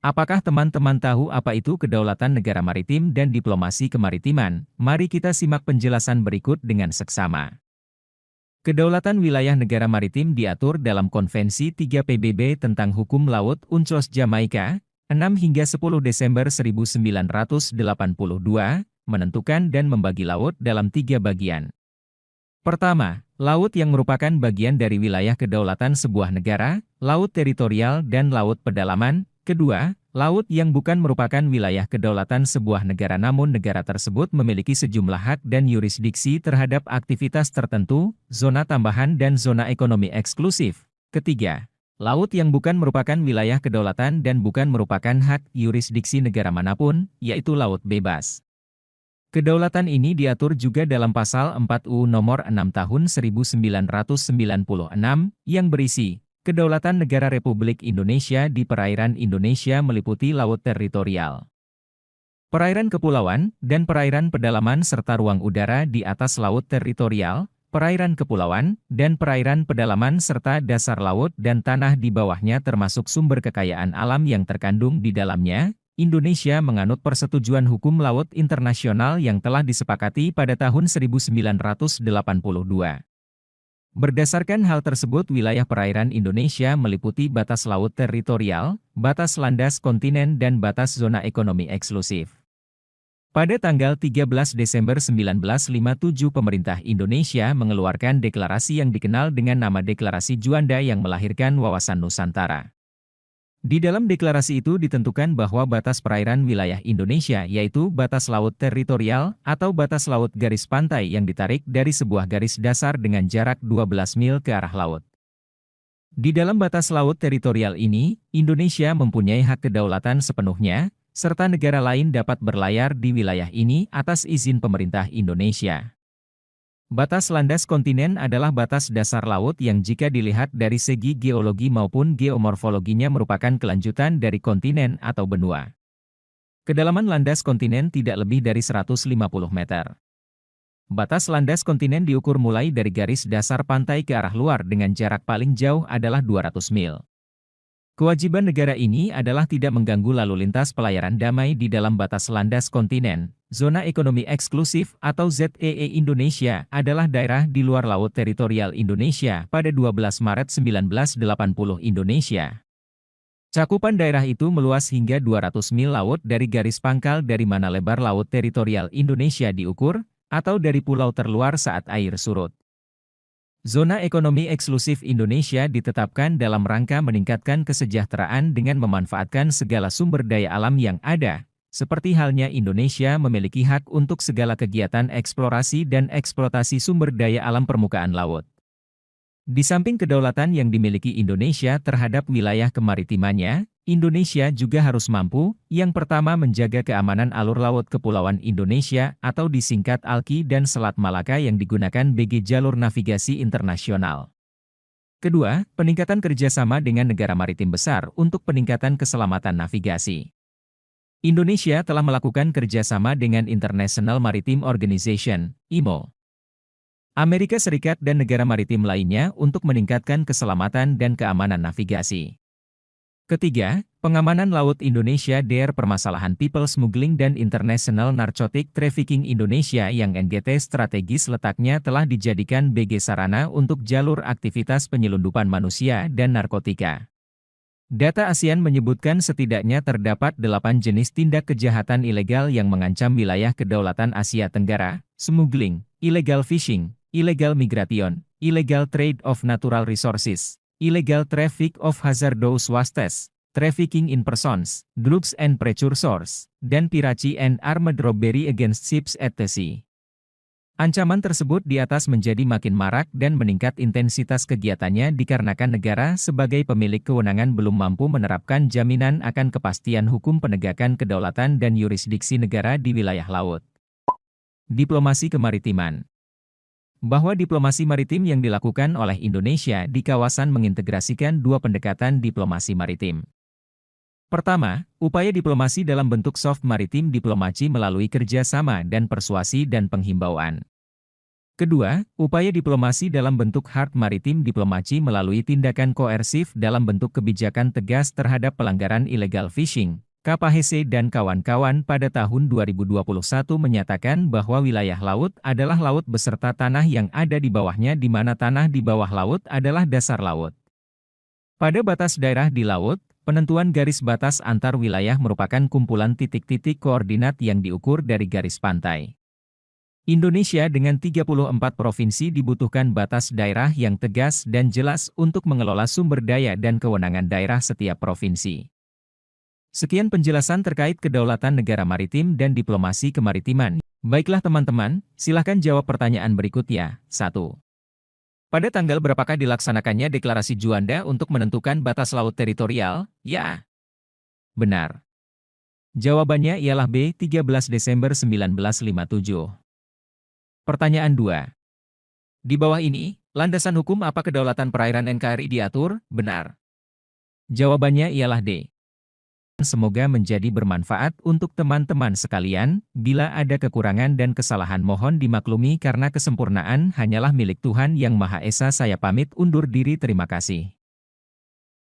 Apakah teman-teman tahu apa itu kedaulatan negara maritim dan diplomasi kemaritiman? Mari kita simak penjelasan berikut dengan seksama. Kedaulatan wilayah negara maritim diatur dalam Konvensi 3 PBB tentang Hukum Laut UNCLOS Jamaika, 6 hingga 10 Desember 1982, menentukan dan membagi laut dalam 3 bagian. Pertama, laut yang merupakan bagian dari wilayah kedaulatan sebuah negara, laut teritorial dan laut pedalaman. Kedua, laut yang bukan merupakan wilayah kedaulatan sebuah negara namun negara tersebut memiliki sejumlah hak dan yurisdiksi terhadap aktivitas tertentu, zona tambahan dan zona ekonomi eksklusif. Ketiga, laut yang bukan merupakan wilayah kedaulatan dan bukan merupakan hak yurisdiksi negara manapun, yaitu laut bebas. Kedaulatan ini diatur juga dalam Pasal 4 UU Nomor 6 Tahun 1996 yang berisi, Kedaulatan Negara Republik Indonesia di perairan Indonesia meliputi laut teritorial, perairan kepulauan, dan perairan pedalaman serta ruang udara di atas laut teritorial, perairan kepulauan, dan perairan pedalaman serta dasar laut dan tanah di bawahnya termasuk sumber kekayaan alam yang terkandung di dalamnya. Indonesia menganut Persetujuan Hukum Laut Internasional yang telah disepakati pada tahun 1982. Berdasarkan hal tersebut, wilayah perairan Indonesia meliputi batas laut teritorial, batas landas kontinen dan batas zona ekonomi eksklusif. Pada tanggal 13 Desember 1957 pemerintah Indonesia mengeluarkan deklarasi yang dikenal dengan nama Deklarasi Juanda yang melahirkan wawasan Nusantara. Di dalam deklarasi itu ditentukan bahwa batas perairan wilayah Indonesia yaitu batas laut teritorial atau batas laut garis pantai yang ditarik dari sebuah garis dasar dengan jarak 12 mil ke arah laut. Di dalam batas laut teritorial ini, Indonesia mempunyai hak kedaulatan sepenuhnya, serta negara lain dapat berlayar di wilayah ini atas izin pemerintah Indonesia. Batas landas kontinen adalah batas dasar laut yang jika dilihat dari segi geologi maupun geomorfologinya merupakan kelanjutan dari kontinen atau benua. Kedalaman landas kontinen tidak lebih dari 150 meter. Batas landas kontinen diukur mulai dari garis dasar pantai ke arah luar dengan jarak paling jauh adalah 200 mil. Kewajiban negara ini adalah tidak mengganggu lalu lintas pelayaran damai di dalam batas landas kontinen. Zona ekonomi eksklusif atau ZEE Indonesia adalah daerah di luar laut teritorial Indonesia pada 12 Maret 1980 Indonesia. Cakupan daerah itu meluas hingga 200 mil laut dari garis pangkal dari mana lebar laut teritorial Indonesia diukur, atau dari pulau terluar saat air surut. Zona ekonomi eksklusif Indonesia ditetapkan dalam rangka meningkatkan kesejahteraan dengan memanfaatkan segala sumber daya alam yang ada, seperti halnya Indonesia memiliki hak untuk segala kegiatan eksplorasi dan eksploitasi sumber daya alam permukaan laut. Di samping kedaulatan yang dimiliki Indonesia terhadap wilayah kemaritimannya, Indonesia juga harus mampu, yang pertama menjaga keamanan alur laut kepulauan Indonesia atau disingkat ALKI dan Selat Malaka yang digunakan BG Jalur Navigasi Internasional. Kedua, peningkatan kerjasama dengan negara maritim besar untuk peningkatan keselamatan navigasi. Indonesia telah melakukan kerjasama dengan International Maritime Organization, IMO, Amerika Serikat dan negara maritim lainnya untuk meningkatkan keselamatan dan keamanan navigasi. Ketiga, pengamanan laut Indonesia DR permasalahan people smuggling dan international narcotic trafficking Indonesia yang NGT strategis letaknya telah dijadikan BG sarana untuk jalur aktivitas penyelundupan manusia dan narkotika. Data ASEAN menyebutkan setidaknya terdapat 8 jenis tindak kejahatan ilegal yang mengancam wilayah kedaulatan Asia Tenggara: smuggling, illegal fishing, illegal migration, illegal trade of natural resources, illegal traffic of hazardous wastes, trafficking in persons, drugs and precursors, dan piracy and armed robbery against ships at the sea. Ancaman tersebut di atas menjadi makin marak dan meningkat intensitas kegiatannya dikarenakan negara sebagai pemilik kewenangan belum mampu menerapkan jaminan akan kepastian hukum penegakan kedaulatan dan yurisdiksi negara di wilayah laut. Diplomasi kemaritiman. Bahwa diplomasi maritim yang dilakukan oleh Indonesia di kawasan mengintegrasikan dua pendekatan diplomasi maritim. Pertama, upaya diplomasi dalam bentuk soft maritim diplomasi melalui kerjasama dan persuasi dan penghimbauan. Kedua, upaya diplomasi dalam bentuk hard maritim diplomasi melalui tindakan koersif dalam bentuk kebijakan tegas terhadap pelanggaran illegal fishing. KPHC dan kawan-kawan pada tahun 2021 menyatakan bahwa wilayah laut adalah laut beserta tanah yang ada di bawahnya di mana tanah di bawah laut adalah dasar laut. Pada batas daerah di laut, penentuan garis batas antar wilayah merupakan kumpulan titik-titik koordinat yang diukur dari garis pantai. Indonesia dengan 34 provinsi dibutuhkan batas daerah yang tegas dan jelas untuk mengelola sumber daya dan kewenangan daerah setiap provinsi. Sekian penjelasan terkait kedaulatan negara maritim dan diplomasi kemaritiman. Baiklah teman-teman, silakan jawab pertanyaan berikut ya. 1. Pada tanggal berapakah dilaksanakannya deklarasi Juanda untuk menentukan batas laut teritorial? Ya. Benar. Jawabannya ialah B. 13 Desember 1957. Pertanyaan 2. Di bawah ini, landasan hukum apa kedaulatan perairan NKRI diatur? Benar. Jawabannya ialah D. Semoga menjadi bermanfaat untuk teman-teman sekalian. Bila ada kekurangan dan kesalahan mohon dimaklumi karena kesempurnaan hanyalah milik Tuhan Yang Maha Esa. Saya pamit undur diri, terima kasih.